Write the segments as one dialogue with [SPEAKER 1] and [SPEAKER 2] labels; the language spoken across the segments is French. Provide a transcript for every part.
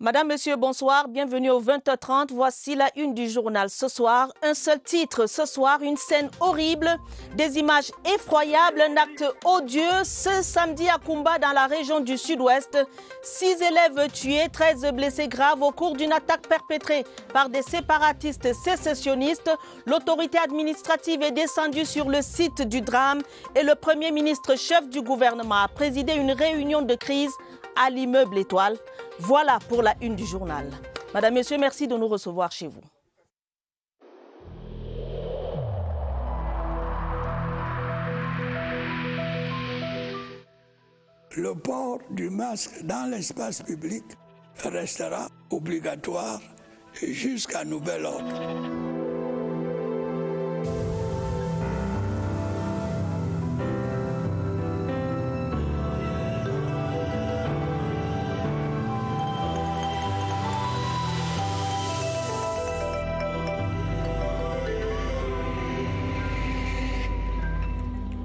[SPEAKER 1] Madame, Monsieur, bonsoir, bienvenue au 20h30. Voici la une du journal ce soir. Un seul titre ce soir, une scène horrible, des images effroyables, un acte odieux. Ce samedi à Koumba, dans la région du Sud-Ouest, 6 élèves tués, 13 blessés graves au cours d'une attaque perpétrée par des séparatistes sécessionnistes. L'autorité administrative est descendue sur le site du drame et le Premier ministre chef du gouvernement a présidé une réunion de crise à l'immeuble Étoile. Voilà pour la une du journal. Madame, Monsieur, merci de nous recevoir chez vous.
[SPEAKER 2] Le port du masque dans l'espace public restera obligatoire jusqu'à nouvel ordre.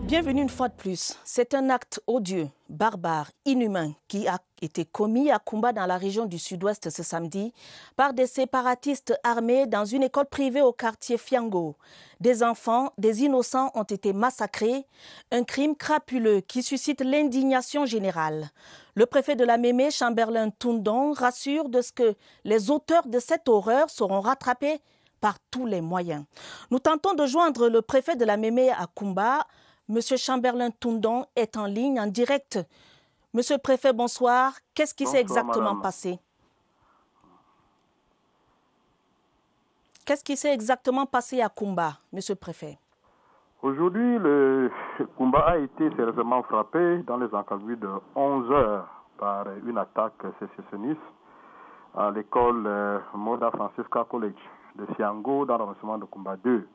[SPEAKER 1] Bienvenue une fois de plus. C'est un acte odieux, barbare, inhumain qui a été commis à Koumba dans la région du Sud-Ouest ce samedi par des séparatistes armés dans une école privée au quartier Fiango. Des enfants, des innocents ont été massacrés, un crime crapuleux qui suscite l'indignation générale. Le préfet de la Mémé, Chamberlain Toundong, rassure de ce que les auteurs de cette horreur seront rattrapés par tous les moyens. Nous tentons de joindre le préfet de la Mémé à Koumba. Monsieur Chamberlain Toundong est en ligne, en direct. Monsieur le préfet, bonsoir. Qu'est-ce qui s'est exactement passé? Qu'est-ce qui s'est exactement passé à Koumba, monsieur le préfet?
[SPEAKER 3] Aujourd'hui, le Koumba a été sérieusement frappé dans les encablures de 11 heures par une attaque sécessionniste à l'école Moda Francisca College de Fiango dans l'arrondissement de Koumba 2.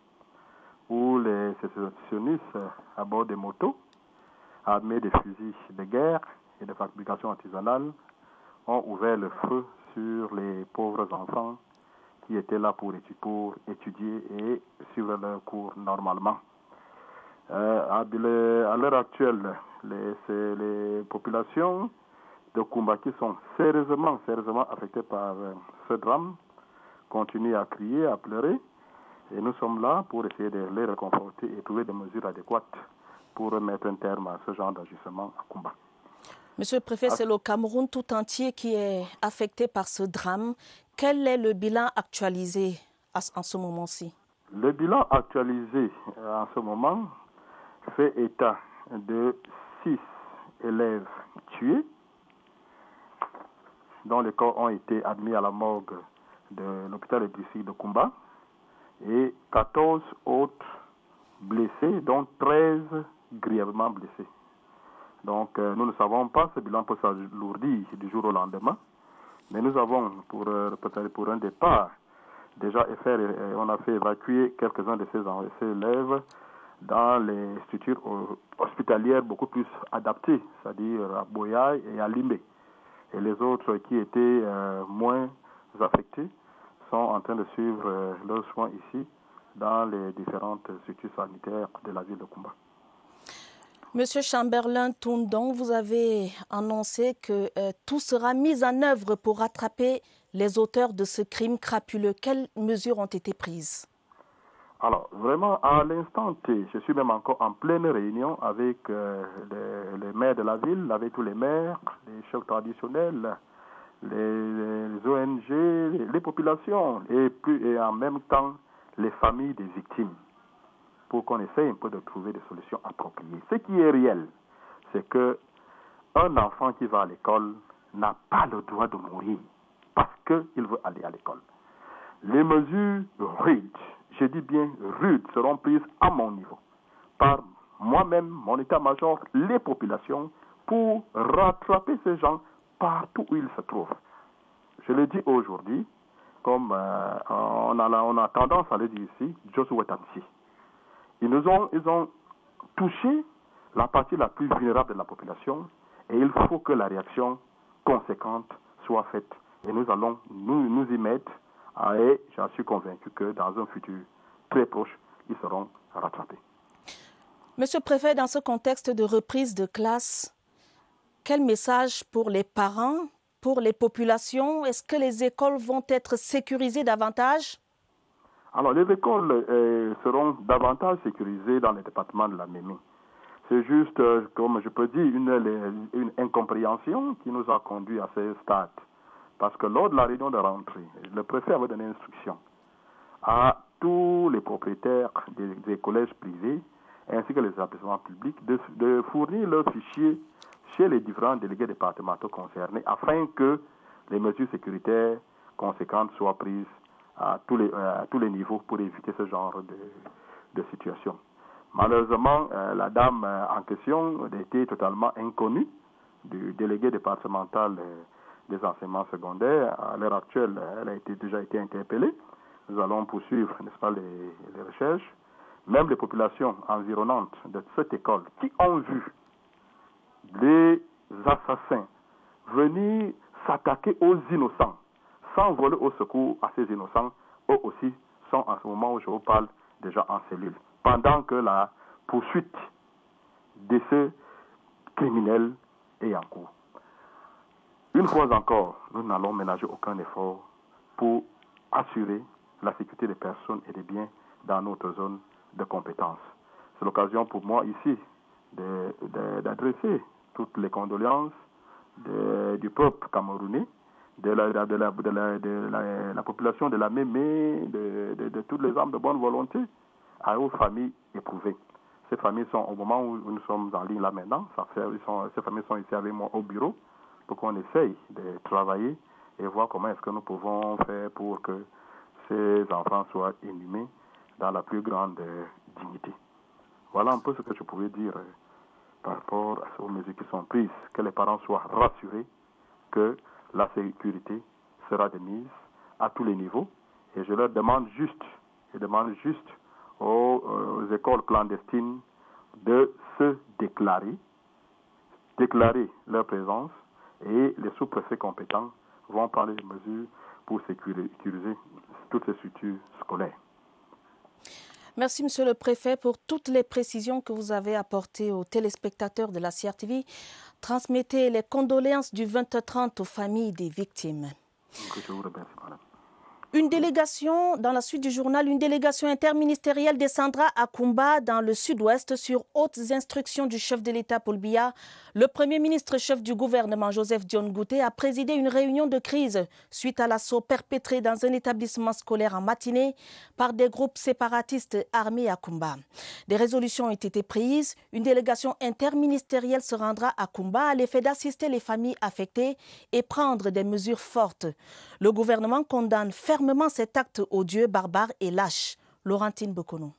[SPEAKER 3] Où les sécessionnistes à bord des motos, armés de fusils de guerre et de fabrication artisanale, ont ouvert le feu sur les pauvres enfants qui étaient là pour étudier et suivre leur cours normalement. À l'heure actuelle, les populations de Koumba qui sont sérieusement affectées par ce drame continuent à crier, à pleurer. Et nous sommes là pour essayer de les réconforter et trouver des mesures adéquates pour mettre un terme à ce genre d'ajustement à Koumba.
[SPEAKER 1] Monsieur le préfet, c'est le Cameroun tout entier qui est affecté par ce drame. Quel est le bilan actualisé en ce moment-ci?
[SPEAKER 3] Le bilan actualisé en ce moment fait état de 6 élèves tués, dont les corps ont été admis à la morgue de l'hôpital de district de Koumba, et 14 autres blessés, dont 13 grièvement blessés. Donc nous ne savons pas, ce bilan peut s'alourdir du jour au lendemain, mais nous avons pour un départ déjà on a fait évacuer quelques-uns de ces élèves dans les structures hospitalières beaucoup plus adaptées, c'est-à-dire à Boyaï et à Limé. Et les autres qui étaient moins affectés sont en train de suivre leurs soins ici dans les différentes structures sanitaires de la ville de Koumba.
[SPEAKER 1] Monsieur Chamberlain Toundong, vous avez annoncé que tout sera mis en œuvre pour rattraper les auteurs de ce crime crapuleux. Quelles mesures ont été prises?
[SPEAKER 3] Alors, vraiment, à l'instant T, je suis même encore en pleine réunion avec les maires de la ville, avec tous les maires, les chefs traditionnels, les ONG, les populations et en même temps les familles des victimes pour qu'on essaye un peu de trouver des solutions appropriées. Ce qui est réel, c'est que un enfant qui va à l'école n'a pas le droit de mourir parce qu'il veut aller à l'école. Les mesures rudes, je dis bien rudes, seront prises à mon niveau par moi-même, mon état-major, les populations pour rattraper ces gens partout où ils se trouvent. Je le dis aujourd'hui, comme on a tendance à le dire ici, Joshua Tansi. Ils ont touché la partie la plus vulnérable de la population et il faut que la réaction conséquente soit faite. Et nous allons nous y mettre et j'en suis convaincu que dans un futur très proche, ils seront rattrapés.
[SPEAKER 1] Monsieur le préfet, dans ce contexte de reprise de classe, quel message pour les parents pour les populations? Est-ce que les écoles vont être sécurisées davantage?
[SPEAKER 3] Alors, les écoles seront davantage sécurisées dans le département de la Mémé. C'est juste, comme je peux dire, une incompréhension qui nous a conduit à ce stade. Parce que lors de la réunion de rentrée, le préfet avait donné instruction à tous les propriétaires des collèges privés ainsi que les établissements publics de fournir leurs fichiers chez les différents délégués départementaux concernés afin que les mesures sécuritaires conséquentes soient prises à tous les niveaux pour éviter ce genre de situation. Malheureusement, la dame en question était totalement inconnue du délégué départemental des enseignements secondaires. À l'heure actuelle, elle a déjà été interpellée. Nous allons poursuivre, n'est-ce pas, les recherches. Même les populations environnantes de cette école qui ont vu les assassins venir s'attaquer aux innocents sans voler au secours à ces innocents, eux aussi sont en ce moment où je vous parle déjà en cellule. Pendant que la poursuite de ces criminels est en cours. Une fois encore, nous n'allons ménager aucun effort pour assurer la sécurité des personnes et des biens dans notre zone de compétence. C'est l'occasion pour moi ici d'adresser toutes les condoléances du peuple camerounais, de la population de la Mémé, de toutes les âmes de bonne volonté, aux familles éprouvées. Ces familles sont, au moment où nous sommes en ligne là maintenant, ces familles sont ici avec moi au bureau pour qu'on essaye de travailler et voir comment est-ce que nous pouvons faire pour que ces enfants soient inhumés dans la plus grande dignité. Voilà un peu ce que je pouvais dire par rapport aux mesures qui sont prises, que les parents soient rassurés que la sécurité sera de mise à tous les niveaux. Et je leur demande juste aux écoles clandestines de se déclarer leur présence, et les sous-préfets compétents vont prendre des mesures pour sécuriser toutes ces structures scolaires.
[SPEAKER 1] Merci, Monsieur le Préfet, pour toutes les précisions que vous avez apportées aux téléspectateurs de la CRTV. Transmettez les condoléances du 20h30 aux familles des victimes.
[SPEAKER 3] Je vous remercie, madame.
[SPEAKER 1] Une délégation, dans la suite du journal, une délégation interministérielle descendra à Koumba, dans le sud-ouest, sur hautes instructions du chef de l'État Paul Biya. Le Premier ministre chef du gouvernement, Joseph Dione Ngouté, a présidé une réunion de crise suite à l'assaut perpétré dans un établissement scolaire en matinée par des groupes séparatistes armés à Koumba. Des résolutions ont été prises. Une délégation interministérielle se rendra à Koumba à l'effet d'assister les familles affectées et prendre des mesures fortes. Le gouvernement condamne fermement cet acte odieux, barbare et lâche. Laurentine Bokono.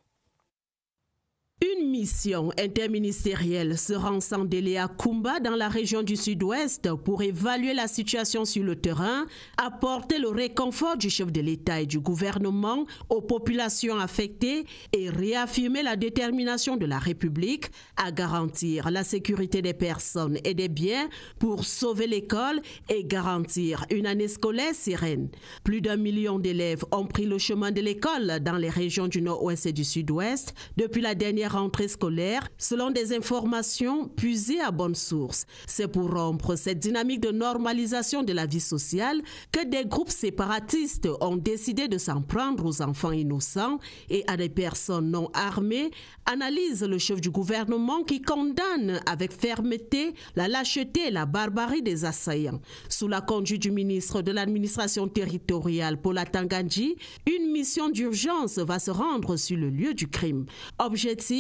[SPEAKER 4] Une mission interministérielle se rend sans délai à Koumba dans la région du sud-ouest pour évaluer la situation sur le terrain, apporter le réconfort du chef de l'État et du gouvernement aux populations affectées et réaffirmer la détermination de la République à garantir la sécurité des personnes et des biens pour sauver l'école et garantir une année scolaire sereine. Plus d'1 million d'élèves ont pris le chemin de l'école dans les régions du nord-ouest et du sud-ouest depuis la dernière rentrée scolaire, selon des informations puisées à bonne source. C'est pour rompre cette dynamique de normalisation de la vie sociale que des groupes séparatistes ont décidé de s'en prendre aux enfants innocents et à des personnes non armées, analyse le chef du gouvernement qui condamne avec fermeté la lâcheté et la barbarie des assaillants. Sous la conduite du ministre de l'administration territoriale, Paul Atangandji, une mission d'urgence va se rendre sur le lieu du crime. Objectif,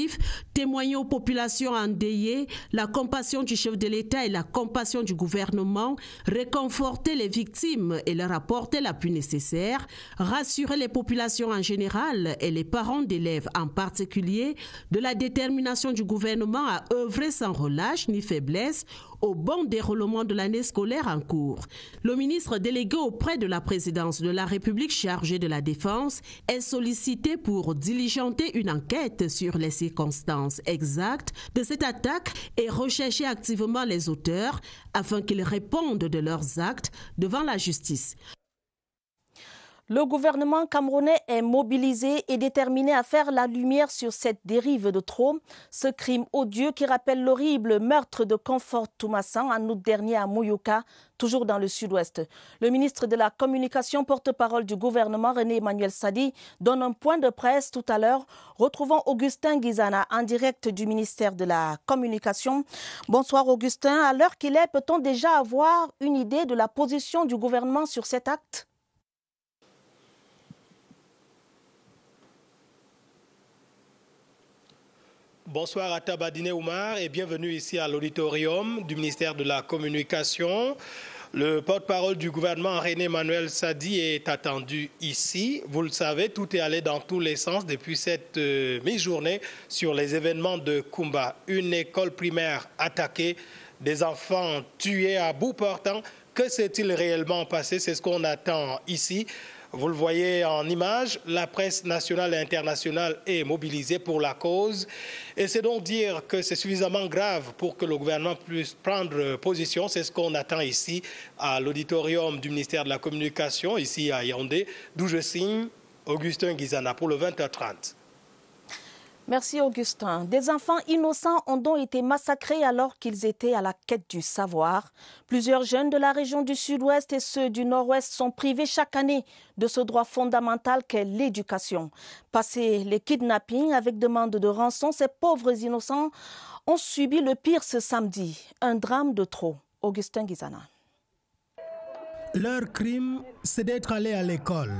[SPEAKER 4] témoigner aux populations endeuillées la compassion du chef de l'État et la compassion du gouvernement, réconforter les victimes et leur apporter l'appui nécessaire, rassurer les populations en général et les parents d'élèves en particulier de la détermination du gouvernement à œuvrer sans relâche ni faiblesse au bon déroulement de l'année scolaire en cours. Le ministre délégué auprès de la présidence de la République chargé de la Défense est sollicité pour diligenter une enquête sur les circonstances exactes de cette attaque et rechercher activement les auteurs afin qu'ils répondent de leurs actes devant la justice.
[SPEAKER 1] Le gouvernement camerounais est mobilisé et déterminé à faire la lumière sur cette dérive de trop. Ce crime odieux qui rappelle l'horrible meurtre de Comfort Toumassan en août dernier à Mouyouka, toujours dans le sud-ouest. Le ministre de la Communication, porte-parole du gouvernement, René Emmanuel Sadi, donne un point de presse tout à l'heure. Retrouvons Augustin Guizana en direct du ministère de la Communication. Bonsoir Augustin. À l'heure qu'il est, peut-on déjà avoir une idée de la position du gouvernement sur cet acte ?
[SPEAKER 5] Bonsoir à Tabadine Oumar et bienvenue ici à l'auditorium du ministère de la Communication. Le porte-parole du gouvernement, René Emmanuel Sadi, est attendu ici. Vous le savez, tout est allé dans tous les sens depuis cette mi-journée sur les événements de Koumba. Une école primaire attaquée, des enfants tués à bout portant. Que s'est-il réellement passé? C'est ce qu'on attend ici. Vous le voyez en image, la presse nationale et internationale est mobilisée pour la cause. Et c'est donc dire que c'est suffisamment grave pour que le gouvernement puisse prendre position. C'est ce qu'on attend ici à l'auditorium du ministère de la Communication, ici à Yaoundé, d'où je signe Augustin Guizana pour le 20h30.
[SPEAKER 1] Merci Augustin. Des enfants innocents ont donc été massacrés alors qu'ils étaient à la quête du savoir. Plusieurs jeunes de la région du sud-ouest et ceux du nord-ouest sont privés chaque année de ce droit fondamental qu'est l'éducation. Passé les kidnappings avec demande de rançon, ces pauvres innocents ont subi le pire ce samedi. Un drame de trop. Augustin Guizana.
[SPEAKER 6] Leur crime, c'est d'être allés à l'école.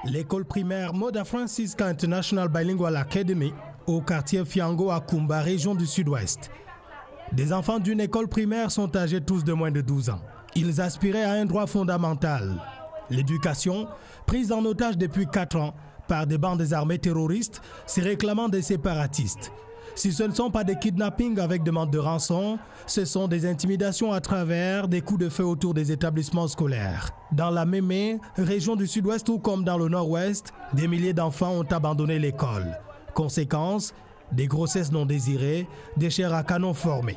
[SPEAKER 6] L'école primaire Moda Francisca International Bilingual Academy au quartier Fiango à Koumba, région du sud-ouest. Des enfants d'une école primaire sont âgés tous de moins de 12 ans. Ils aspiraient à un droit fondamental. L'éducation, prise en otage depuis 4 ans par des bandes armées terroristes, se réclamant des séparatistes. Si ce ne sont pas des kidnappings avec demande de rançon, ce sont des intimidations à travers des coups de feu autour des établissements scolaires. Dans la Mémé, région du sud-ouest ou comme dans le nord-ouest, des milliers d'enfants ont abandonné l'école. Conséquence, des grossesses non désirées, des chairs à canon formées.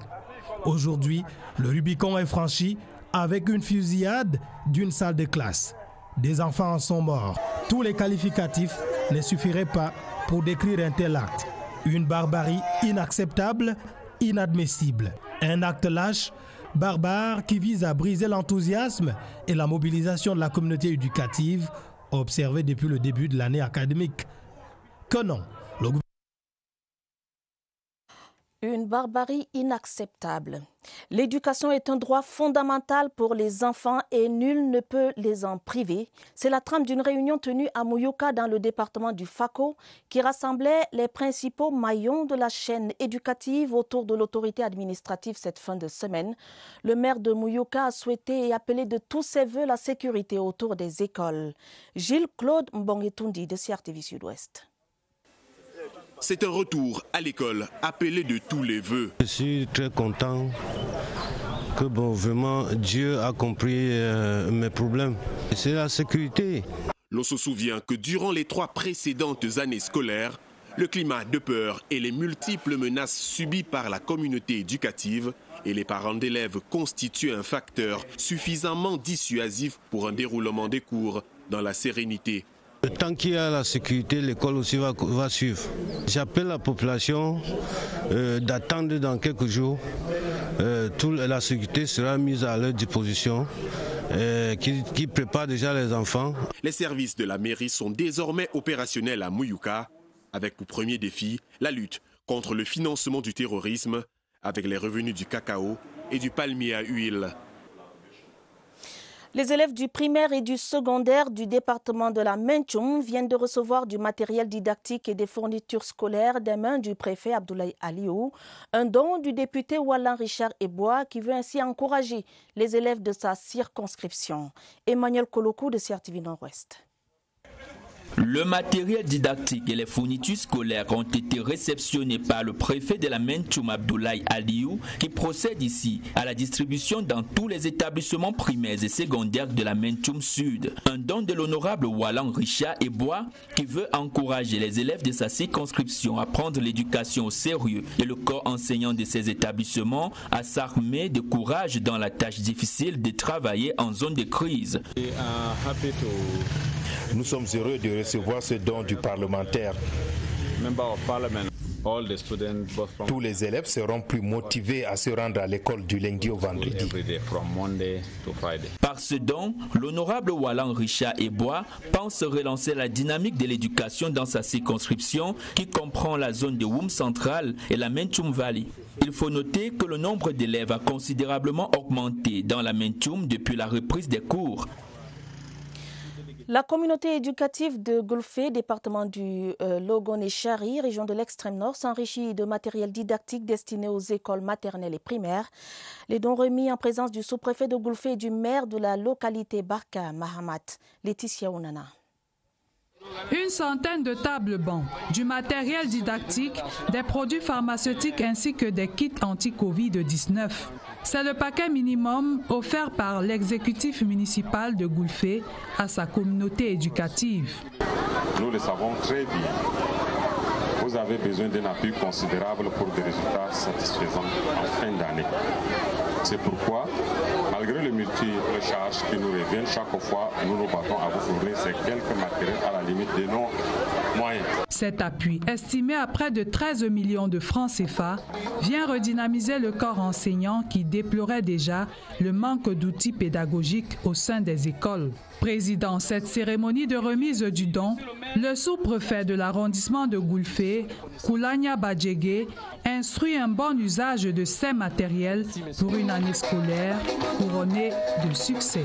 [SPEAKER 6] Aujourd'hui, le Rubicon est franchi avec une fusillade d'une salle de classe. Des enfants en sont morts. Tous les qualificatifs ne suffiraient pas pour décrire un tel acte. Une barbarie inacceptable, inadmissible. Un acte lâche, barbare qui vise à briser l'enthousiasme et la mobilisation de la communauté éducative observée depuis le début de l'année académique. Que non,
[SPEAKER 1] Une barbarie inacceptable. L'éducation est un droit fondamental pour les enfants et nul ne peut les en priver. C'est la trame d'une réunion tenue à Mouyouka dans le département du Fako qui rassemblait les principaux maillons de la chaîne éducative autour de l'autorité administrative cette fin de semaine. Le maire de Mouyouka a souhaité et appelé de tous ses voeux la sécurité autour des écoles. Gilles-Claude Mbongetundi de CRTV Sud-Ouest.
[SPEAKER 7] C'est un retour à l'école appelé de tous les vœux.
[SPEAKER 8] Je suis très content que vraiment Dieu a compris mes problèmes. C'est la sécurité.
[SPEAKER 7] L'on se souvient que durant les 3 précédentes années scolaires, le climat de peur et les multiples menaces subies par la communauté éducative et les parents d'élèves constituent un facteur suffisamment dissuasif pour un déroulement des cours dans la sérénité.
[SPEAKER 8] Tant qu'il y a la sécurité, l'école aussi va suivre. J'appelle la population d'attendre dans quelques jours. Toute la sécurité sera mise à leur disposition, qui prépare déjà les enfants.
[SPEAKER 7] Les services de la mairie sont désormais opérationnels à Mouyouka, avec pour premier défi la lutte contre le financement du terrorisme, avec les revenus du cacao et du palmier à huile.
[SPEAKER 1] Les élèves du primaire et du secondaire du département de la Mentchoum viennent de recevoir du matériel didactique et des fournitures scolaires des mains du préfet Abdoulaye Aliou, un don du député Wallan Richard Ebois qui veut ainsi encourager les élèves de sa circonscription. Emmanuel Kolokou de CRTV Nord-Ouest.
[SPEAKER 9] Le matériel didactique et les fournitures scolaires ont été réceptionnés par le préfet de la Mentchoum Abdoulaye Aliou qui procède ici à la distribution dans tous les établissements primaires et secondaires de la Mentchoum Sud. Un don de l'honorable Wallan Richard Ebois qui veut encourager les élèves de sa circonscription à prendre l'éducation au sérieux et le corps enseignant de ces établissements à s'armer de courage dans la tâche difficile de travailler en zone de crise.
[SPEAKER 10] Nous sommes heureux de recevoir ce don du parlementaire. Tous les élèves seront plus motivés à se rendre à l'école du lundi au vendredi.
[SPEAKER 9] Par ce don, l'honorable Wallan Richard Ebois pense relancer la dynamique de l'éducation dans sa circonscription qui comprend la zone de Woum Central et la Mentioum Valley. Il faut noter que le nombre d'élèves a considérablement augmenté dans la Mentioum depuis la reprise des cours.
[SPEAKER 1] La communauté éducative de Golfé, département du Logone-Chari, région de l'extrême nord, s'enrichit de matériel didactique destiné aux écoles maternelles et primaires. Les dons remis en présence du sous-préfet de Golfé et du maire de la localité Barka, Mahamat. Laetitia Ounana.
[SPEAKER 11] Une centaine de tables bancs, du matériel didactique, des produits pharmaceutiques ainsi que des kits anti-Covid-19. C'est le paquet minimum offert par l'exécutif municipal de Golfé à sa communauté éducative.
[SPEAKER 12] Nous le savons très bien. Vous avez besoin d'un appui considérable pour des résultats satisfaisants en fin d'année. C'est pourquoi, malgré les multiples charges qui nous reviennent chaque fois, nous nous battons à vous fournir ces quelques matériels à la limite de nos moyens.
[SPEAKER 11] Cet appui, estimé à près de 13 millions de francs CFA, vient redynamiser le corps enseignant qui déplorait déjà le manque d'outils pédagogiques au sein des écoles. Présidant cette cérémonie de remise du don, le sous-préfet de l'arrondissement de Golfé, Koulania Badjege, instruit un bon usage de ces matériels pour une année scolaire couronnée de succès.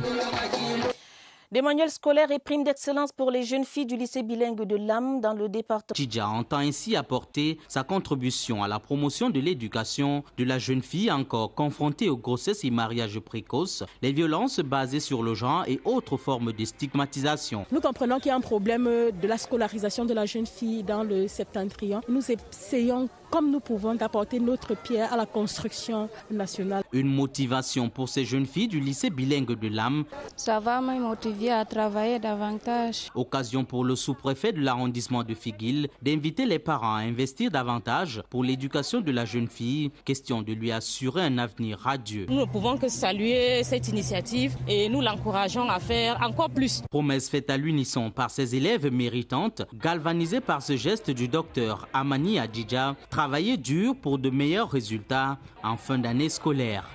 [SPEAKER 1] Des manuels scolaires et primes d'excellence pour les jeunes filles du lycée bilingue de Lam dans le département.
[SPEAKER 13] Tidja entend ainsi apporter sa contribution à la promotion de l'éducation de la jeune fille encore confrontée aux grossesses et mariages précoces, les violences basées sur le genre et autres formes de stigmatisation.
[SPEAKER 14] Nous comprenons qu'il y a un problème de la scolarisation de la jeune fille dans le septentrion. Nous essayons comme nous pouvons d'apporter notre pierre à la construction nationale.
[SPEAKER 13] Une motivation pour ces jeunes filles du lycée bilingue de Lam.
[SPEAKER 15] Ça va me motiver à travailler davantage.
[SPEAKER 13] Occasion pour le sous-préfet de l'arrondissement de Figuil d'inviter les parents à investir davantage pour l'éducation de la jeune fille, question de lui assurer un avenir radieux.
[SPEAKER 16] Nous ne pouvons que saluer cette initiative et nous l'encourageons à faire encore plus.
[SPEAKER 13] Promesse faite à l'unisson par ses élèves méritantes, galvanisée par ce geste du docteur Amani Adjidja, travailler dur pour de meilleurs résultats en fin d'année scolaire.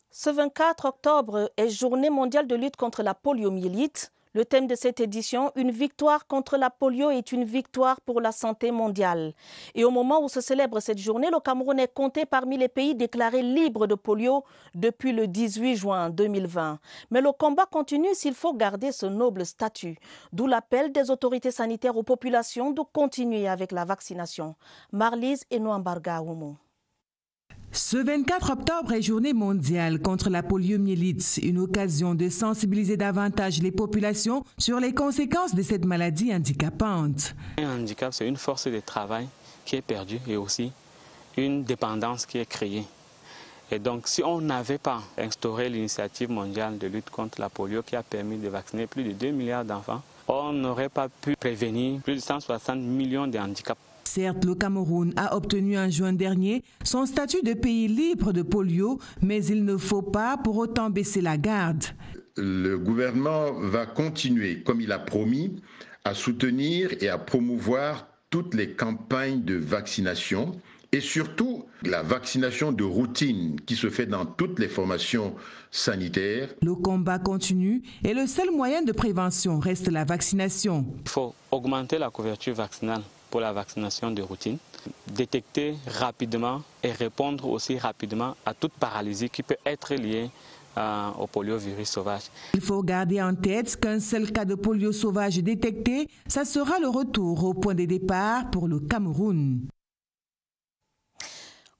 [SPEAKER 1] Ce 24 octobre est Journée mondiale de lutte contre la poliomyélite. Le thème de cette édition, une victoire contre la polio est une victoire pour la santé mondiale. Et au moment où se célèbre cette journée, le Cameroun est compté parmi les pays déclarés libres de polio depuis le 18 juin 2020. Mais le combat continue s'il faut garder ce noble statut. D'où l'appel des autorités sanitaires aux populations de continuer avec la vaccination. Marlise Enouambarga Oumo.
[SPEAKER 17] Ce 24 octobre est Journée mondiale contre la poliomyélite, une occasion de sensibiliser davantage les populations sur les conséquences de cette maladie handicapante.
[SPEAKER 18] Un handicap, c'est une force de travail qui est perdue et aussi une dépendance qui est créée. Et donc, si on n'avait pas instauré l'initiative mondiale de lutte contre la polio qui a permis de vacciner plus de 2 milliards d'enfants, on n'aurait pas pu prévenir plus de 160 millions de handicaps.
[SPEAKER 17] Certes, le Cameroun a obtenu en juin dernier son statut de pays libre de polio, mais il ne faut pas pour autant baisser la garde.
[SPEAKER 19] Le gouvernement va continuer, comme il a promis, à soutenir et à promouvoir toutes les campagnes de vaccination et surtout la vaccination de routine qui se fait dans toutes les formations sanitaires.
[SPEAKER 17] Le combat continue et le seul moyen de prévention reste la vaccination.
[SPEAKER 18] Il faut augmenter la couverture vaccinale pour la vaccination de routine, détecter rapidement et répondre aussi rapidement à toute paralysie qui peut être liée au poliovirus sauvage.
[SPEAKER 17] Il faut garder en tête qu'un seul cas de polio sauvage détecté, ça sera le retour au point de départ pour le Cameroun.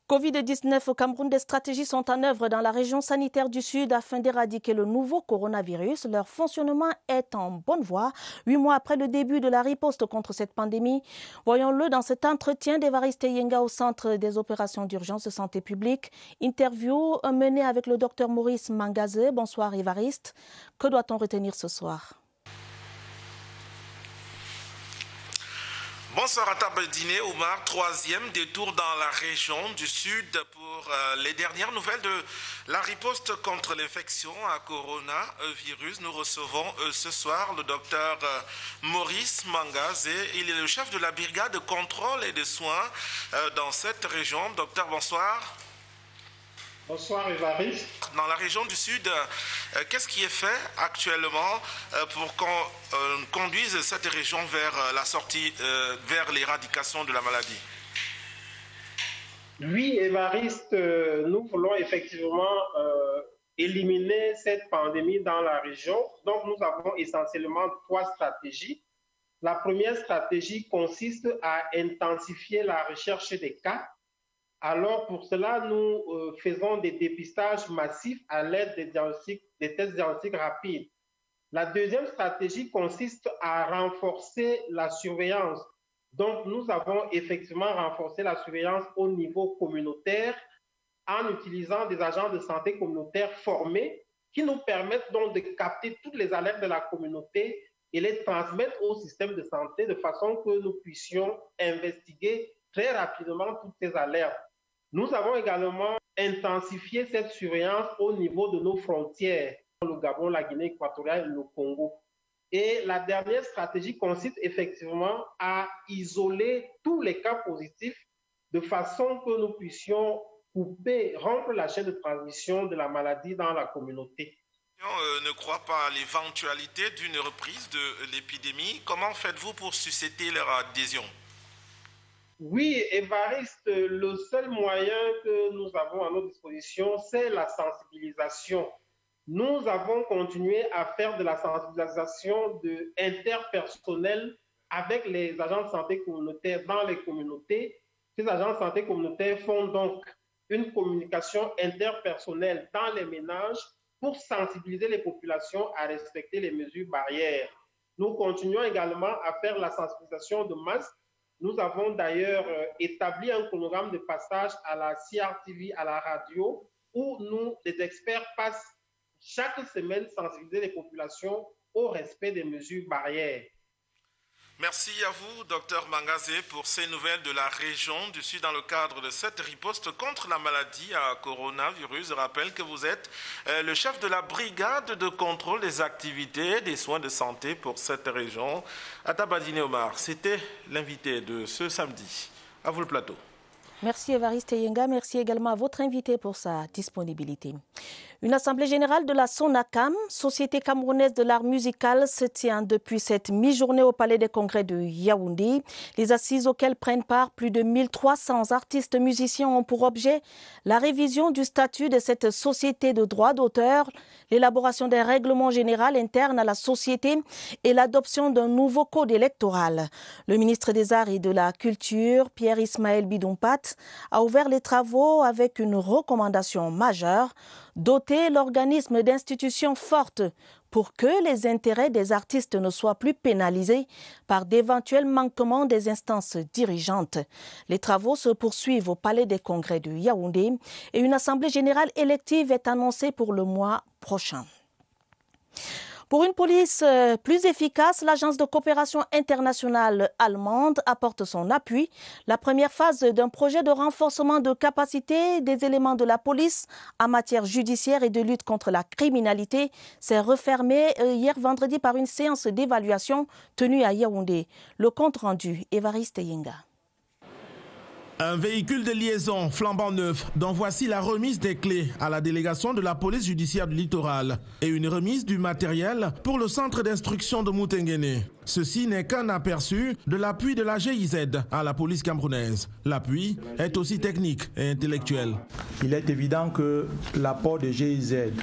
[SPEAKER 1] Covid-19 au Cameroun, des stratégies sont en œuvre dans la région sanitaire du Sud afin d'éradiquer le nouveau coronavirus. Leur fonctionnement est en bonne voie. 8 mois après le début de la riposte contre cette pandémie, voyons-le dans cet entretien d'Évariste Yenga au Centre des opérations d'urgence de santé publique. Interview menée avec le docteur Maurice Mangazé. Bonsoir Évariste. Que doit-on retenir ce soir ?
[SPEAKER 20] Bonsoir à Tabadine Oumar, troisième détour dans la région du Sud pour les dernières nouvelles de la riposte contre l'infection à coronavirus. Nous recevons ce soir le docteur Maurice Mangazé. Il est le chef de la brigade de contrôle et de soins dans cette région. Docteur, bonsoir.
[SPEAKER 21] Bonsoir Évariste.
[SPEAKER 20] Dans la région du Sud, qu'est-ce qui est fait actuellement pour qu'on conduise cette région vers la sortie, vers l'éradication de la maladie?
[SPEAKER 21] Oui, Évariste, nous voulons effectivement éliminer cette pandémie dans la région. Donc, nous avons essentiellement 3 stratégies. La première stratégie consiste à intensifier la recherche des cas. Alors, pour cela, nous faisons des dépistages massifs à l'aide des tests diagnostiques rapides. La deuxième stratégie consiste à renforcer la surveillance. Donc, nous avons effectivement renforcé la surveillance au niveau communautaire en utilisant des agents de santé communautaires formés qui nous permettent donc de capter toutes les alertes de la communauté et les transmettre au système de santé de façon que nous puissions investiguer très rapidement toutes ces alertes. Nous avons également intensifié cette surveillance au niveau de nos frontières, le Gabon, la Guinée équatoriale et le Congo. Et la dernière stratégie consiste effectivement à isoler tous les cas positifs de façon que nous puissions rompre la chaîne de transmission de la maladie dans la communauté.
[SPEAKER 20] Ne croit pas à l'éventualité d'une reprise de l'épidémie. Comment faites-vous pour susciter leur adhésion?
[SPEAKER 21] Oui, Évariste, le seul moyen que nous avons à notre disposition, c'est la sensibilisation. Nous avons continué à faire de la sensibilisation interpersonnelle avec les agents de santé communautaire dans les communautés. Ces agents de santé communautaire font donc une communication interpersonnelle dans les ménages pour sensibiliser les populations à respecter les mesures barrières. Nous continuons également à faire la sensibilisation de masse. Nous avons d'ailleurs établi un chronogramme de passage à la CRTV, à la radio, où nous, les experts, passent chaque semaine sensibiliser les populations au respect des mesures barrières.
[SPEAKER 20] Merci à vous, Dr Mangazé, pour ces nouvelles de la région du Sud dans le cadre de cette riposte contre la maladie à coronavirus. Je rappelle que vous êtes le chef de la brigade de contrôle des activités des soins de santé pour cette région. Atabadine Omar, c'était l'invité de ce samedi. À vous le plateau.
[SPEAKER 1] Merci Évariste Yenga, merci également à votre invité pour sa disponibilité. Une assemblée générale de la SONACAM, Société camerounaise de l'art musical, se tient depuis cette mi-journée au Palais des Congrès de Yaoundé. Les assises auxquelles prennent part plus de 1300 artistes musiciens ont pour objet la révision du statut de cette société de droit d'auteur, l'élaboration d'un règlement général interne à la société et l'adoption d'un nouveau code électoral. Le ministre des Arts et de la Culture, Pierre Ismaël Bidompat, a ouvert les travaux avec une recommandation majeure: doter l'organisme d'institutions fortes pour que les intérêts des artistes ne soient plus pénalisés par d'éventuels manquements des instances dirigeantes. Les travaux se poursuivent au Palais des Congrès de Yaoundé et une assemblée générale élective est annoncée pour le mois prochain. Pour une police plus efficace, l'Agence de coopération internationale allemande apporte son appui. La première phase d'un projet de renforcement de capacité des éléments de la police en matière judiciaire et de lutte contre la criminalité s'est refermée hier vendredi par une séance d'évaluation tenue à Yaoundé. Le compte rendu, Évariste Yenga.
[SPEAKER 22] Un véhicule de liaison flambant neuf dont voici la remise des clés à la délégation de la police judiciaire du littoral et une remise du matériel pour le centre d'instruction de Moutenguene. Ceci n'est qu'un aperçu de l'appui de la GIZ à la police camerounaise. L'appui est aussi technique et intellectuel.
[SPEAKER 23] Il est évident que l'apport de GIZ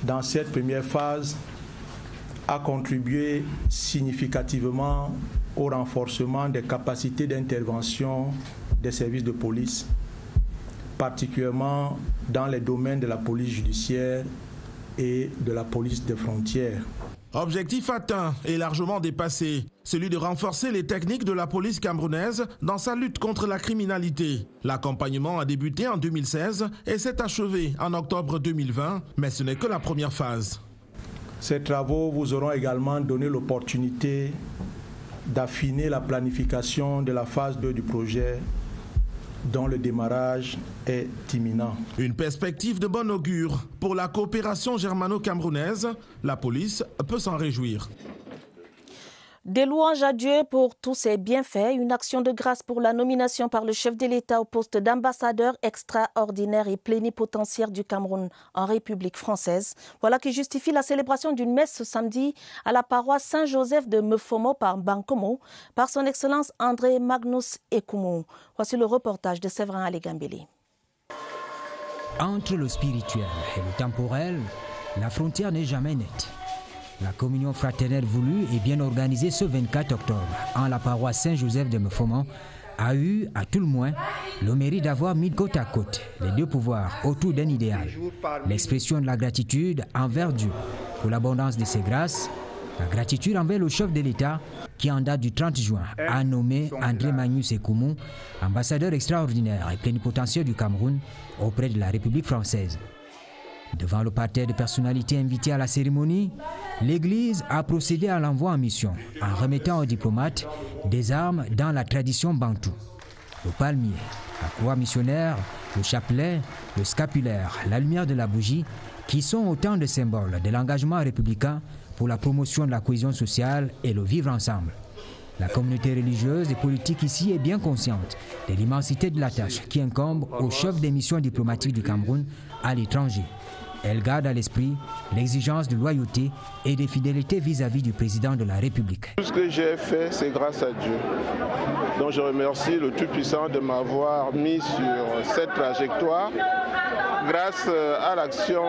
[SPEAKER 23] dans cette première phase a contribué significativement au renforcement des capacités d'intervention des services de police, particulièrement dans les domaines de la police judiciaire et de la police des frontières.
[SPEAKER 22] Objectif atteint et largement dépassé, celui de renforcer les techniques de la police camerounaise dans sa lutte contre la criminalité. L'accompagnement a débuté en 2016 et s'est achevé en octobre 2020, mais ce n'est que la première phase.
[SPEAKER 23] Ces travaux vous auront également donné l'opportunité d'affiner la planification de la phase 2 du projet dont le démarrage est imminent.
[SPEAKER 22] Une perspective de bon augure pour la coopération germano-camerounaise. La police peut s'en réjouir.
[SPEAKER 1] Des louanges à Dieu pour tous ses bienfaits, une action de grâce pour la nomination par le chef de l'État au poste d'ambassadeur extraordinaire et plénipotentiaire du Cameroun en République française. Voilà qui justifie la célébration d'une messe ce samedi à la paroisse Saint-Joseph de Mefomo par Bankomo par son Excellence André Magnus Ekumu. Voici le reportage de Séverin Alégambélé.
[SPEAKER 2] Entre le spirituel et le temporel, la frontière n'est jamais nette. La communion fraternelle voulue et bien organisée ce 24 octobre en la paroisse Saint-Joseph de Mefomo a eu, à tout le moins, le mérite d'avoir mis côte à côte les deux pouvoirs autour d'un idéal. L'expression de la gratitude envers Dieu pour l'abondance de ses grâces, la gratitude envers le chef de l'État qui, en date du 30 juin, a nommé André Magnus Ekumu ambassadeur extraordinaire et plénipotentiaire du Cameroun auprès de la République française. Devant le parterre de personnalités invitées à la cérémonie, l'Église a procédé à l'envoi en mission en remettant aux diplomates des armes dans la tradition bantoue. Le palmier, la croix missionnaire, le chapelet, le scapulaire, la lumière de la bougie, qui sont autant de symboles de l'engagement républicain pour la promotion de la cohésion sociale et le vivre ensemble. La communauté religieuse et politique ici est bien consciente de l'immensité de la tâche qui incombe au chef des missions diplomatiques du Cameroun à l'étranger. Elle garde à l'esprit l'exigence de loyauté et de fidélité vis-à-vis du président de la République.
[SPEAKER 3] Tout ce que j'ai fait, c'est grâce à Dieu. Donc je remercie le Tout-Puissant de m'avoir mis sur cette trajectoire grâce à l'action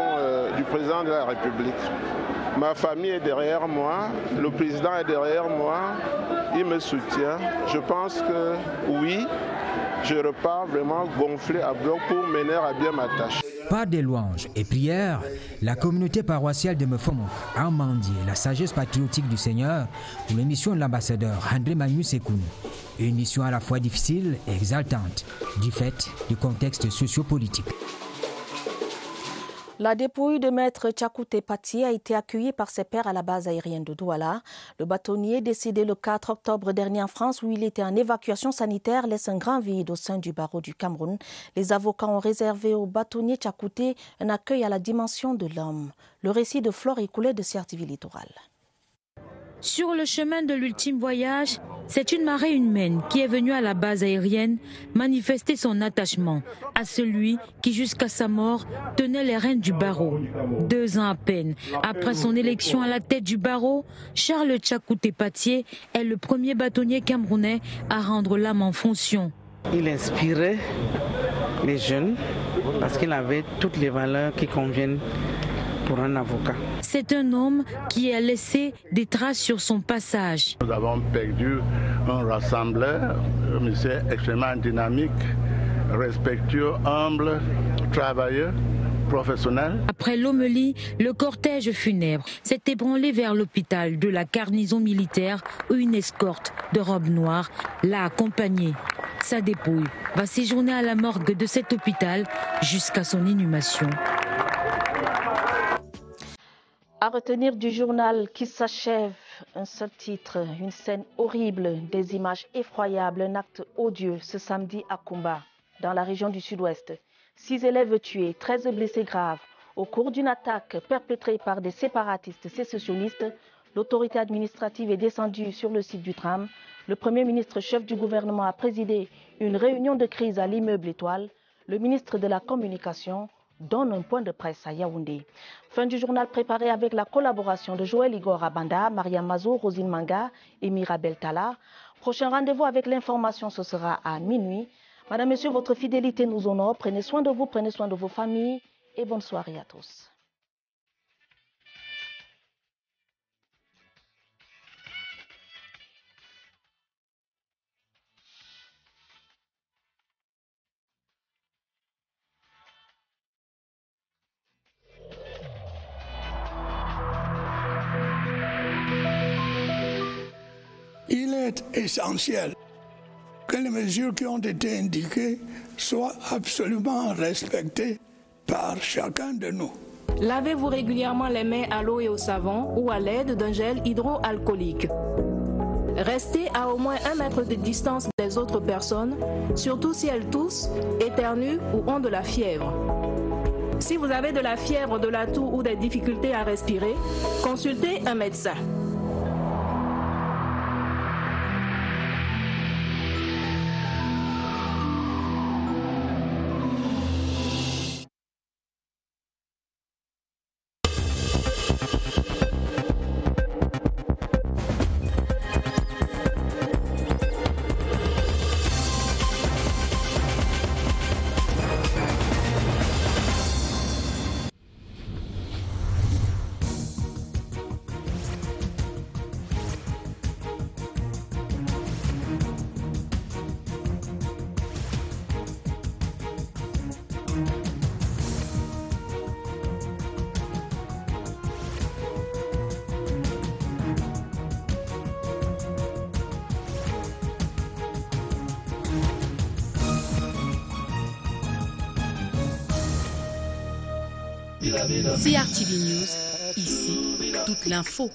[SPEAKER 3] du président de la République. Ma famille est derrière moi, le président est derrière moi, il me soutient. Je pense que oui, je repars vraiment gonflé à bloc pour mener à bien ma tâche.
[SPEAKER 2] Par des louanges et prières, la communauté paroissiale de Mefomo a mendié la sagesse patriotique du Seigneur pour la mission de l'ambassadeur André Magnus Ekumu. Une mission à la fois difficile et exaltante du fait du contexte sociopolitique.
[SPEAKER 1] La dépouille de maître Tchakouté Pati a été accueillie par ses pairs à la base aérienne de Douala. Le bâtonnier, décédé le 4 octobre dernier en France où il était en évacuation sanitaire, laisse un grand vide au sein du barreau du Cameroun. Les avocats ont réservé au bâtonnier Tchakouté un accueil à la dimension de l'homme. Le récit de Flore Écoulé de CRTV Littoral.
[SPEAKER 4] Sur le chemin de l'ultime voyage, c'est une marée humaine qui est venue à la base aérienne manifester son attachement à celui qui, jusqu'à sa mort, tenait les rênes du barreau. 2 ans à peine après son élection à la tête du barreau, Charles Tchakouté Pati est le premier bâtonnier camerounais à rendre l'âme en fonction.
[SPEAKER 24] Il inspirait les jeunes parce qu'il avait toutes les valeurs qui conviennent pour un avocat.
[SPEAKER 4] C'est un homme qui a laissé des traces sur son passage.
[SPEAKER 25] Nous avons perdu un rassembleur, un monsieur extrêmement dynamique, respectueux, humble, travailleur, professionnel.
[SPEAKER 4] Après l'homélie, le cortège funèbre s'est ébranlé vers l'hôpital de la garnison militaire où une escorte de robe noire l'a accompagné. Sa dépouille va séjourner à la morgue de cet hôpital jusqu'à son inhumation.
[SPEAKER 1] À retenir du journal qui s'achève, un seul titre, une scène horrible, des images effroyables, un acte odieux ce samedi à Kumba, dans la région du Sud-Ouest. 6 élèves tués, 13 blessés graves. Au cours d'une attaque perpétrée par des séparatistes sécessionnistes, l'autorité administrative est descendue sur le site du tram. Le Premier ministre chef du gouvernement a présidé une réunion de crise à l'immeuble Étoile. Le ministre de la Communication donne un point de presse à Yaoundé. Fin du journal préparé avec la collaboration de Joël Igor Abanda, Mariam Mazou, Rosine Manga et Mirabel Tala. Prochain rendez-vous avec l'information, ce sera à minuit. Madame, Monsieur, votre fidélité nous honore. Prenez soin de vous, prenez soin de vos familles et bonne soirée à tous.
[SPEAKER 26] Il est essentiel que les mesures qui ont été indiquées soient absolument respectées par chacun de nous.
[SPEAKER 27] Lavez-vous régulièrement les mains à l'eau et au savon ou à l'aide d'un gel hydroalcoolique.
[SPEAKER 5] Restez à au moins 1 mètre de distance des autres personnes, surtout si elles toussent, éternuent ou ont de la fièvre. Si vous avez de la fièvre, de la toux ou des difficultés à respirer, consultez un médecin.
[SPEAKER 6] CRTV News, ici, toute l'info.